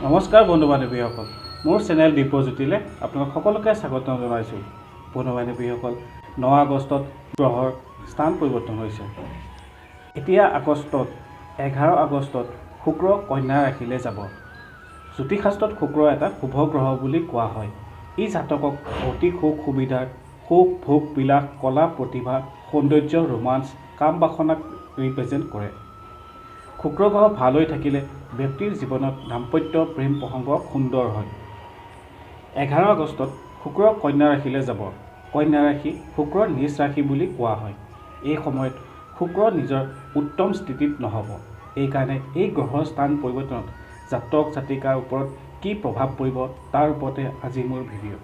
নমস্কাৰ বন্ধু বান্ধৱীসকল, মোৰ চেনেল দীপজ্যোতিলৈ আপোনালোক সকলোকে স্বাগতম জনাইছোঁ। বন্ধু বান্ধৱীসকল, 9 আগষ্টত গ্ৰহৰ স্থান পৰিৱৰ্তন হৈছে। এতিয়া 11 আগষ্টত শুক্ৰ কন্যা ৰাশিলৈ যাব। জ্যোতিষশাস্ত্ৰত শুক্ৰ এটা শুভ গ্ৰহ বুলি কোৱা হয়। ই জাতকক অতি সুখ সুবিধাৰ, সুখ ভোগ বিলাস, কলা প্ৰতিভা, সৌন্দৰ্য, ৰোমাঞ্চ, কাম বাসনাক ৰিপ্ৰেজেণ্ট কৰে। শুক্ৰ গ্ৰহ ভাল হৈ থাকিলে ব্যক্তিৰ জীৱনত দাম্পত্য প্ৰেম প্ৰসংগ সুন্দৰ হয়। 11 আগষ্টত শুক্ৰ কন্যা ৰাশিলৈ যাব। কন্যা ৰাশি শুক্ৰৰ নিজ ৰাশি বুলি কোৱা হয়। এই সময়ত শুক্ৰ নিজৰ উত্তম স্থিতিত নহ'ব। এইকাৰণে এই গ্ৰহৰ স্থান পৰিৱৰ্তনত জাতক জাতিকাৰ ওপৰত কি প্ৰভাৱ পৰিব তাৰ ওপৰতে আজি মোৰ ভিডিঅ'।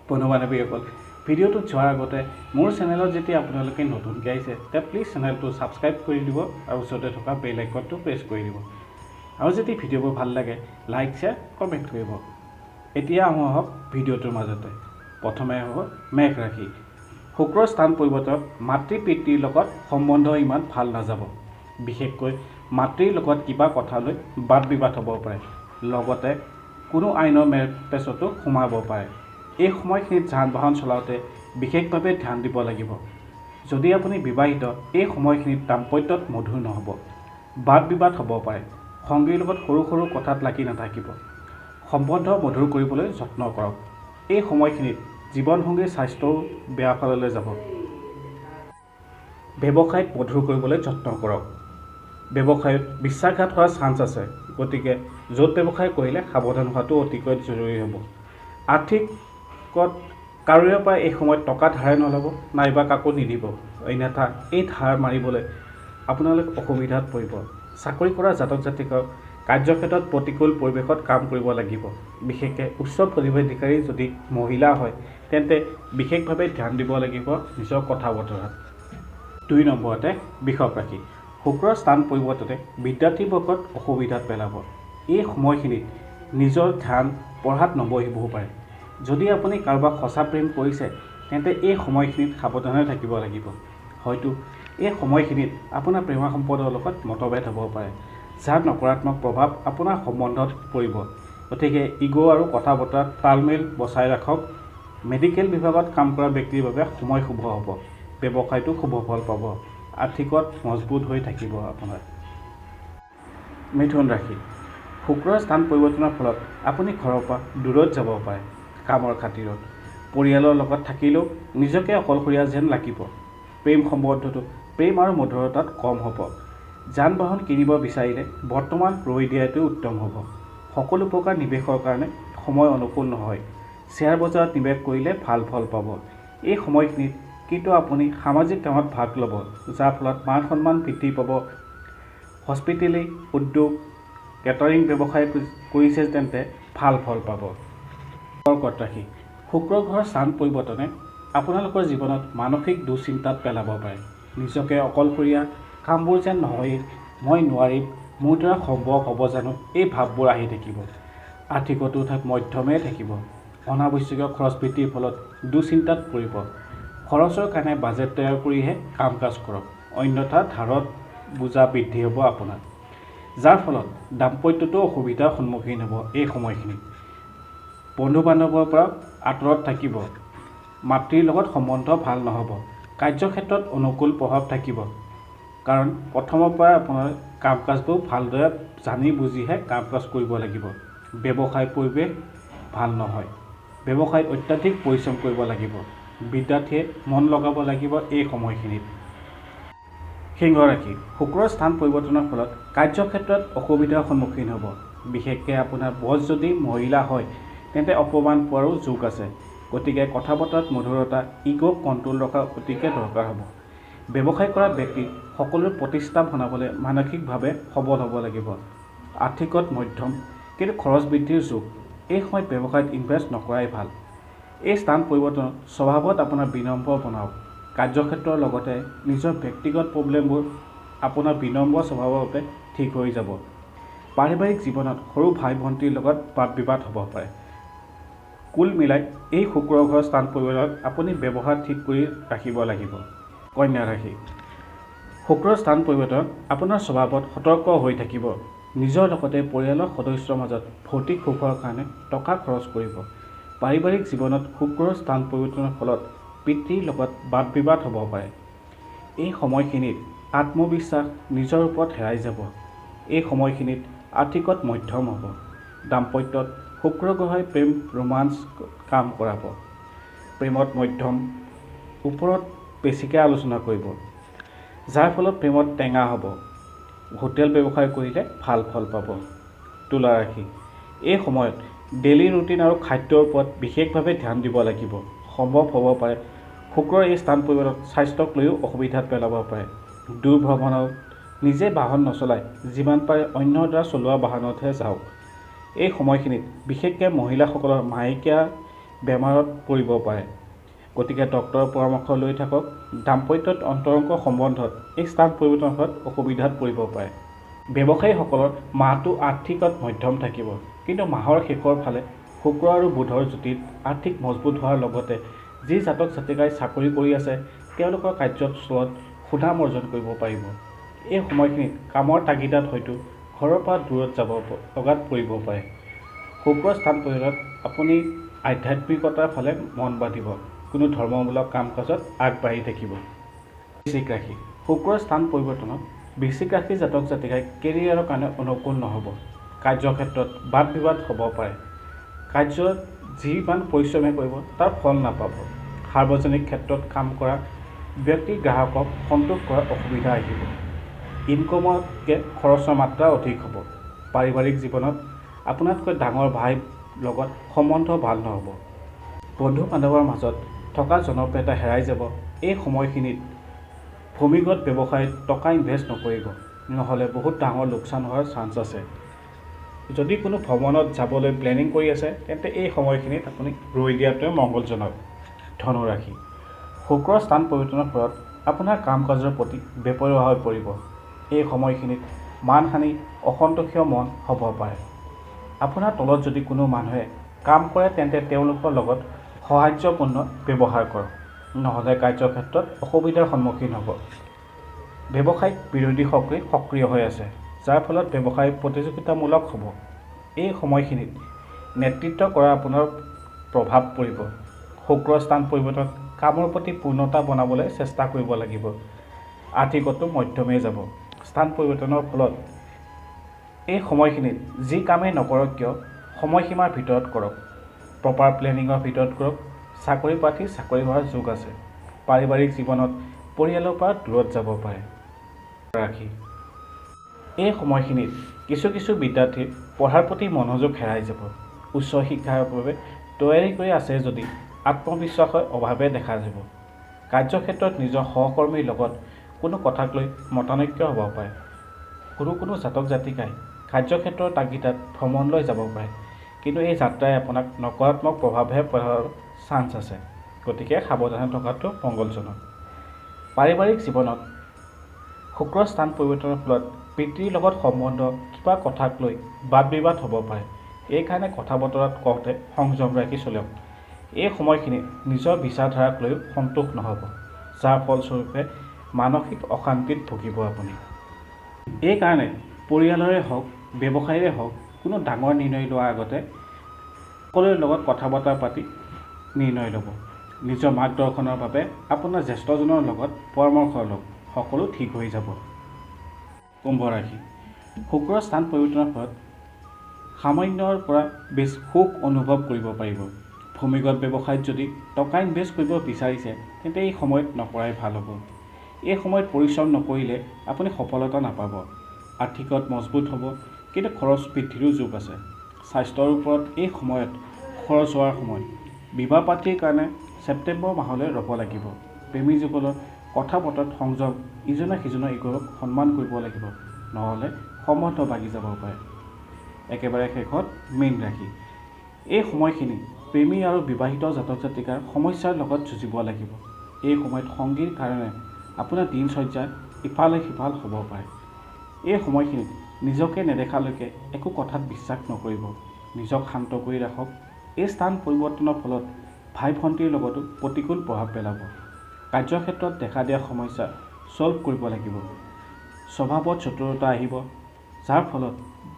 বন্ধু বান্ধৱীসকল, ভিডিঅ'টোত যোৱাৰ আগতে মোৰ চেনেলত যেতিয়া আপোনালোকে নতুনকৈ আহিছে তেতিয়া প্লিজ চেনেলটো ছাবস্ক্ৰাইব কৰি দিব আৰু ওচৰতে থকা বেল আইকনটো প্ৰেছ কৰি দিব। আৰু যদি ভিডিঅ'বোৰ ভাল লাগে লাইক শ্বেয়াৰ কমেণ্ট কৰিব। এতিয়া আহক ভিডিঅ'টোৰ মাজতে। প্ৰথমে হ'ব মেঘ ৰাশি। শুক্ৰৰ স্থান পৰিৱৰ্তনত মাতৃ পিতৃৰ লগত সম্বন্ধ ইমান ভাল নাযাব। বিশেষকৈ মাতৃৰ লগত কিবা কথা লৈ বাদ বিবাদ হ'ব পাৰে। লগতে কোনো আইনৰ পেচতো সোমাব পাৰে। এই সময়খিনিত যান বাহন চলাওঁতে বিশেষভাৱে ধ্যান দিব লাগিব। যদি আপুনি বিবাহিত, এই সময়খিনিত দাম্পত্যত মধুৰ নহ'ব। বাদ বিবাদ হ'ব পাৰে। সংগীৰ লগত সৰু সৰু কথাত লাগি নাথাকিব। সম্বন্ধ মধুৰ কৰিবলৈ যত্ন কৰক। এই সময়খিনিত জীৱনসংগীৰ স্বাস্থ্যও বেয়া ফাললৈ যাব। ব্যৱসায়ত মধুৰ কৰিবলৈ যত্ন কৰক। ব্যৱসায়ত বিশ্বাসঘাত হোৱাৰ চান্স আছে, গতিকে য'ত ব্যৱসায় কৰিলে সাৱধান হোৱাটো অতিকৈ জৰুৰী হ'ব। আৰ্থিকত কাৰোৰে পৰা এই সময়ত টকা ধাৰে নল'ব, নাইবা কাকো নিদিব, অন্যথা এই ধাৰ মাৰিবলৈ আপোনালোক অসুবিধাত পৰিব। চাকৰি কৰা জাতক জাতিকক কাৰ্যক্ষেত্ৰত প্ৰতিকূল পৰিৱেশত কাম কৰিব লাগিব। বিশেষকৈ উচ্চ প্ৰতিভাধিকাৰী যদি মহিলা হয় তেন্তে বিশেষভাৱে ধ্যান দিব লাগিব নিজৰ কথা বতৰাত। 2 নম্বৰতে বৃষভ ৰাশি। শুক্ৰৰ স্থান পৰিৱৰ্তনে বিদ্যাৰ্থীবৰ্গত অসুবিধাত পেলাব। এই সময়খিনিত নিজৰ ধ্যান পঢ়াত নবহিবও পাৰে। যদি আপুনি কাৰোবাক সঁচা প্ৰেম কৰিছে তেন্তে এই সময়খিনিত সাৱধানে থাকিব লাগিব। হয়তো এই সময়খিনিত আপোনাৰ প্ৰেম সম্পৰ্কৰ লগত মতভেদ হ'ব পাৰে, যাৰ নকাৰাত্মক প্ৰভাৱ আপোনাৰ সম্বন্ধত পৰিব। গতিকে ইগ' আৰু কথা বতৰাত তালমেল বচাই ৰাখক। মেডিকেল বিভাগত কাম কৰা ব্যক্তিৰ বাবে সময় শুভ হ'ব। ব্যৱসায়টো শুভ ফল পাব। আৰ্থিকত মজবুত হৈ থাকিব আপোনাৰ। মিথুন ৰাশি। শুক্ৰৰ স্থান পৰিৱৰ্তনৰ ফলত আপুনি ঘৰৰ পৰা দূৰত যাব পাৰে। কামৰ খাতিৰত পৰিয়ালৰ লগত থাকিলেও নিজকে অকলশৰীয়া যেন লাগিব। প্ৰেম সম্বন্ধটো প্ৰেম আৰু মধুৰতাত কম হ'ব। যান বাহন কিনিব বিচাৰিলে বৰ্তমান ৰৈ দিয়াটো উত্তম হ'ব। সকলো প্ৰকাৰ নিৱেশৰ কাৰণে সময় অনুকূল নহয়। শ্বেয়াৰ বজাৰত নিৱেশ কৰিলে ভাল ফল পাব। এই সময়খিনিত কিন্তু আপুনি সামাজিক কামত ভাগ ল'ব, যাৰ ফলত মান সন্মান বৃদ্ধি পাব। হস্পিটেলি উদ্যোগ, কেটাৰিং ব্যৱসায় কৰিছে তেন্তে ভাল ফল পাব। কৰ্কট ৰাশি। শুক্ৰ গ্ৰহৰ স্থান পৰিৱৰ্তনে আপোনালোকৰ জীৱনত মানসিক দুশ্চিন্তাত পেলাব পাৰে। নিজকে অকলশৰীয়া, কামবোৰ যেন নহয়েই, মই নোৱাৰিম, মোৰ দ্বাৰা সম্ভৱ হ'ব জানো, এই ভাৱবোৰ আহি থাকিব। আৰ্থিকতো মধ্যমেই থাকিব। অনাৱশ্যকীয় খৰচ বৃদ্ধিৰ ফলত দুশ্চিন্তাত পৰিব। খৰচৰ কাৰণে বাজেট তৈয়াৰ কৰিহে কাম কাজ কৰক, অন্যথা ধাৰত বোজা বৃদ্ধি হ'ব আপোনাৰ, যাৰ ফলত দাম্পত্যতো অসুবিধাৰ সন্মুখীন হ'ব। এই সময়খিনিত বন্ধু বান্ধৱৰ পৰা আঁতৰত থাকিব। মাতৃৰ লগত সম্বন্ধ ভাল নহ'ব। কাৰ্যক্ষেত্ৰত অনুকূল প্ৰভাৱ থাকিব, কাৰণ প্ৰথমৰ পৰা আপোনাৰ কাম কাজবোৰ ভালদৰে জানি বুজিহে কাম কাজ কৰিব লাগিব। ব্যৱসায় পৰিৱেশ ভাল নহয়। ব্যৱসায়ত অত্যাধিক পৰিশ্ৰম কৰিব লাগিব। বিদ্যাৰ্থীয়ে মন লগাব লাগিব এই সময়খিনিত। সিংহ ৰাশি। শুক্ৰৰ স্থান পৰিৱৰ্তনৰ ফলত কাৰ্যক্ষেত্ৰত অসুবিধাৰ সন্মুখীন হ'ব। বিশেষকৈ আপোনাৰ বছ যদি মহিলা হয় তেন্তে অপমান পোৱাৰো যোগ আছে। গতিকে কথা বতৰাত মধুৰতা, ইগ' কণ্ট্ৰল ৰখা অতিকৈ দৰকাৰ হ'ব। ব্যৱসায় কৰা ব্যক্তি সকলোৰে প্ৰতিষ্ঠা বনাবলৈ মানসিকভাৱে সবল হ'ব লাগিব। আৰ্থিকত মধ্যম, কিন্তু খৰচ বৃদ্ধিৰ যুগ। এই সময়ত ব্যৱসায়ত ইনভেষ্ট নকৰাই ভাল। এই স্থান পৰিৱৰ্তনত স্বভাৱত আপোনাৰ বিনম্ৰ বনাওক। কাৰ্যক্ষেত্ৰৰ লগতে নিজৰ ব্যক্তিগত প্ৰব্লেমবোৰ আপোনাৰ বিনম্ৰ স্বভাৱৰ বাবে ঠিক হৈ যাব। পাৰিবাৰিক জীৱনত সৰু ভাই ভণ্টীৰ লগত বাদ বিবাদ হ'ব পাৰে। কুল মিলাই এই শুক্ৰ গ্ৰহৰ স্থান পৰিৱৰ্তনত আপুনি ব্যৱহাৰ ঠিক কৰি ৰাখিব লাগিব। কন্যা ৰাশি। শুক্ৰৰ স্থান পৰিৱৰ্তনত আপোনাৰ স্বভাৱত সতৰ্ক হৈ থাকিব। নিজৰ লগতে পৰিয়ালৰ সদস্যৰ মাজত ভৌতিক সুখৰ কাৰণে টকা খৰচ কৰিব। পাৰিবাৰিক জীৱনত শুক্ৰৰ স্থান পৰিৱৰ্তনৰ ফলত পিতৃৰ লগত বাদ বিবাদ হ'ব পাৰে। এই সময়খিনিত আত্মবিশ্বাস নিজৰ ওপৰত হেৰাই যাব। এই সময়খিনিত আৰ্থিকত মধ্যম হ'ব। দাম্পত্যত শুক্ৰ গ্ৰহই প্ৰেম ৰোমাঞ্চ কাম কৰাব। প্ৰেমত মধ্যম ওপৰত বেছিকৈ আলোচনা কৰিব, যাৰ ফলত প্ৰেমত টেঙা হ'ব। হোটেল ব্যৱসায় কৰিলে ভাল ফল পাব। তুলা ৰাশি, এই সময়ত ডেইলি ৰুটিন আৰু খাদ্যৰ ওপৰত বিশেষভাৱে ধ্যান দিব লাগিব। সম্ভৱ হ'ব পাৰে শুক্ৰৰ এই স্থান পৰিৱৰ্তন স্বাস্থ্যক লৈও অসুবিধাত পেলাব পাৰে। দূৰ ভ্ৰমণত নিজে বাহন নচলাই যিমান পাৰে অন্যৰ দ্বাৰা চলোৱা বাহনতহে যাওক। এই সময়খিনিত বিশেষকৈ মহিলাসকলৰ মাহেকীয়া বেমাৰত পৰিব পাৰে, গতিকে ডক্তৰৰ পৰামৰ্শ লৈ থাকক। দাম্পত্যত অন্তৰংগ সম্বন্ধত এই স্থান পৰিৱৰ্তনৰ ফলত অসুবিধাত পৰিব পাৰে। ব্যৱসায়ীসকলৰ মাহটো আৰ্থিকত মধ্যম থাকিব, কিন্তু মাহৰ শেষৰ ফালে শুক্ৰ আৰু বুধৰ জুতিত আৰ্থিক মজবুত হোৱাৰ লগতে যি জাতক জাতিকাই চাকৰি কৰি আছে তেওঁলোকৰ কাৰ্যস্থলত সুনাম অৰ্জন কৰিব পাৰিব। এই সময়খিনিত কামৰ তাগিদাত হয়তো ঘৰৰ পৰা দূৰত যাব লগাত পৰিব পাৰে। শুক্ৰ স্থান পৰিৱৰ্তনত আপুনি আধ্যাত্মিকতাৰ ফালে মন বান্ধিব, কোনো ধৰ্মমূলক কাম কাজত আগবাঢ়ি থাকিব। বৃশ্চিক ৰাশি, শুক্ৰৰ স্থান পৰিৱৰ্তনত বৃশ্চিক ৰাশিৰ জাতক জাতিকাই কেৰিয়াৰৰ কাৰণে অনুকূল নহ'ব। কাৰ্যক্ষেত্ৰত বাদ বিবাদ হ'ব পাৰে। কাৰ্যত যিমান পৰিশ্ৰমে কৰিব তাৰ ফল নাপাব। সাৰ্বজনিক ক্ষেত্ৰত কাম কৰা ব্যক্তি গ্ৰাহকক সন্তোষ কৰাৰ অসুবিধা আহিব। ইনকমতকৈ খৰচৰ মাত্ৰা অধিক হ'ব। পাৰিবাৰিক জীৱনত আপোনাতকৈ ডাঙৰ ভাইৰ লগত সম্বন্ধ ভাল নহ'ব। বন্ধু বান্ধৱৰ মাজত থকা জনপ্ৰিয়তা হেৰাই যাব। এই সময়খিনিত ভূমিগত ব্যৱসায়ত টকা ইনভেষ্ট নকৰিব, নহ'লে বহুত ডাঙৰ লোকচান হোৱাৰ চান্স আছে। যদি কোনো ভ্ৰমণত যাবলৈ প্লেনিং কৰি আছে তেন্তে এই সময়খিনিত আপুনি ৰৈ দিয়াটোৱে মংগলজনক। ধনুৰাশি, শুক্ৰৰ স্থান পৰিৱৰ্তনৰ ফলত আপোনাৰ কাম কাজৰ প্ৰতি বেপৰোৱা হৈ পৰিব। এই সময়খিনিত মানহানি অসন্তোষীয় মন হ'ব পাৰে। আপোনাৰ তলত যদি কোনো মানুহে কাম কৰে তেন্তে তেওঁলোকৰ লগত সৌহাৰ্দ্যপূৰ্ণ ব্যৱহাৰ কৰক, নহ'লে কাৰ্যক্ষেত্ৰত অসুবিধাৰ সন্মুখীন হ'ব। ব্যৱসায়িক বিৰোধী শক্তি সক্ৰিয় হৈ আছে, যাৰ ফলত ব্যৱসায় প্ৰতিযোগিতামূলক হ'ব। এই সময়খিনিত নেতৃত্ব কৰা আপোনাৰ প্ৰভাৱ পৰিব। শুক্ৰৰ স্থান পৰিৱৰ্তনত কামৰ প্ৰতি পূৰ্ণতা বনাবলৈ চেষ্টা কৰিব লাগিব। আৰ্থিকতো মধ্যমেই যাব। স্থান পৰিৱৰ্তনৰ ফলত এই সময়খিনিত যি কামেই নকৰক কিয় সময়সীমাৰ ভিতৰত কৰক। প্ৰপাৰ প্লেনিঙৰ ভিতৰত কৰক। চাকৰি প্ৰাৰ্থীৰ চাকৰি হোৱাৰ যোগ আছে। পাৰিবাৰিক জীৱনত পৰিয়ালৰ পৰা দূৰত যাব পাৰে। ৰাশি, এই সময়খিনিত কিছু বিদ্যাৰ্থীৰ পঢ়াৰ প্ৰতি মনোযোগ হেৰাই যাব। উচ্চ শিক্ষাৰ বাবে তৈয়াৰী কৰি আছে যদি আত্মবিশ্বাসৰ অভাৱে দেখা যাব। কাৰ্যক্ষেত্ৰত নিজৰ সহকৰ্মীৰ লগত কোনো কথাক লৈ মতানৈক্য হ'ব পাৰে। কোনো জাতক জাতিকাই কাৰ্যক্ষেত্ৰৰ তাগিদাত ভ্ৰমণলৈ যাব পাৰে, কিন্তু এই যাত্ৰাই আপোনাক নকাৰাত্মক প্ৰভাৱহে পৰাৰ চান্স আছে, গতিকে সাৱধানে থকাটো মংগলজনক। পাৰিবাৰিক জীৱনত শুক্ৰৰ স্থান পৰিৱৰ্তনৰ ফলত পিতৃৰ লগত সম্বন্ধ কিবা কথাক লৈ বাদ বিবাদ হ'ব পাৰে। এইকাৰণে কথা বতৰাত কওঁতে সংযম ৰাখি চলক। এই সময়খিনিত নিজৰ বিচাৰধাৰাক লৈও সন্তোষ নহ'ব, যাৰ ফলস্বৰূপে মানসিক অশান্তিত ভুগিব আপুনি। এইকাৰণে পৰিয়ালৰে হওক ব্যৱসায়ৰে হওক কোনো ডাঙৰ নিৰ্ণয় লোৱাৰ আগতে সকলোৰে লগত কথা বতৰা পাতি নিৰ্ণয় ল'ব। নিজৰ মাৰ্গদৰ্শনৰ বাবে আপোনাৰ জ্যেষ্ঠজনৰ লগত পৰামৰ্শ লওক, সকলো ঠিক হৈ যাব। কুম্ভ ৰাশি, শুক্ৰৰ স্থান পৰিৱৰ্তনৰ ফলত সামান্যৰ পৰা বেছ সুখ অনুভৱ কৰিব পাৰিব। ভূমিগত ব্যৱসায়ত যদি টকা ইনভেষ্ট কৰিব বিচাৰিছে তেন্তে এই সময়ত নকৰাই ভাল হ'ব। এই সময়ত পৰিশ্ৰম নকৰিলে আপুনি সফলতা নাপাব। আৰ্থিকত মজবুত হ'ব, কিন্তু খৰচ বৃদ্ধিৰো যোগ আছে। স্বাস্থ্যৰ ওপৰত এই সময়ত খৰচ হোৱাৰ সময়। বিবাহ পাতিৰ কাৰণে ছেপ্টেম্বৰ মাহলৈ ৰ'ব লাগিব। প্ৰেমী যুগলৰ কথা বতৰাত সংযম, ইজনে সিজনৰ ইগোৰক সন্মান কৰিব লাগিব, নহ'লে সম্বন্ধ ভাগি যাব পাৰে। একেবাৰে শেষত মীন ৰাশি, এই সময়খিনি প্ৰেমী আৰু বিবাহিত জাতক জাতিকাৰ সমস্যাৰ লগত যুঁজিব লাগিব। এই সময়ত সংগীৰ কাৰণে আপোনাৰ দিনচৰ্যা ইফালে সিফাল হ'ব পাৰে। এই সময়খিনিত নিজকে নেদেখালৈকে একো কথাত বিশ্বাস নকৰিব। নিজক শান্ত কৰি ৰাখক। এই স্থান পৰিৱৰ্তনৰ ফলত ভাই ভণ্টীৰ লগতো প্ৰতিকূল প্ৰভাৱ পেলাব। কাৰ্যক্ষেত্ৰত দেখা দিয়া সমস্যা ছল্ভ কৰিব লাগিব। স্বভাৱত চতুৰতা আহিব। যাৰ ফলত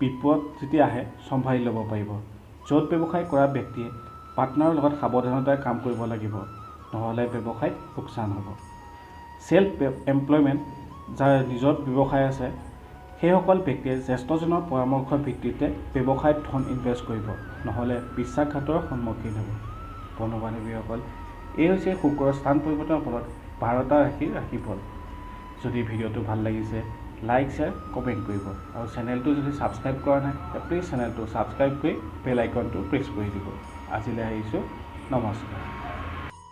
বিপদ যেতিয়া আহে চম্ভালি ল'ব পাৰিব। য'ত ব্যৱসায় কৰা ব্যক্তিয়ে পাৰ্টনাৰৰ লগত সাৱধানতাৰে কাম কৰিব লাগিব, নহ'লে ব্যৱসায়ত লোকচান হ'ব। চেল্ফ এমপ্লয়মেণ্ট, যাৰ নিজৰ ব্যৱসায় আছে, সেইসকল ব্যক্তিয়ে জ্যেষ্ঠজনৰ পৰামৰ্শৰ ভিত্তিতে ব্যৱসায়ত ধন ইনভেষ্ট কৰিব, নহ'লে বিশ্বাসঘাতৰ সন্মুখীন হ'ব। বন্ধু বান্ধৱীসকল, এই হৈছে শুক্ৰৰ স্থান পৰিৱৰ্তনৰ ফলত 12টা ৰাশিৰ ৰাশিফল। যদি ভিডিঅ'টো ভাল লাগিছে, লাইক, শ্বেয়াৰ, কমেণ্ট কৰিব আৰু চেনেলটো যদি ছাবস্ক্ৰাইব কৰা নাই, প্লিজ চেনেলটো ছাবস্ক্ৰাইব কৰি বেল আইকনটো প্ৰেছ কৰি দিব। আজিলৈ আহিছোঁ, নমস্কাৰ।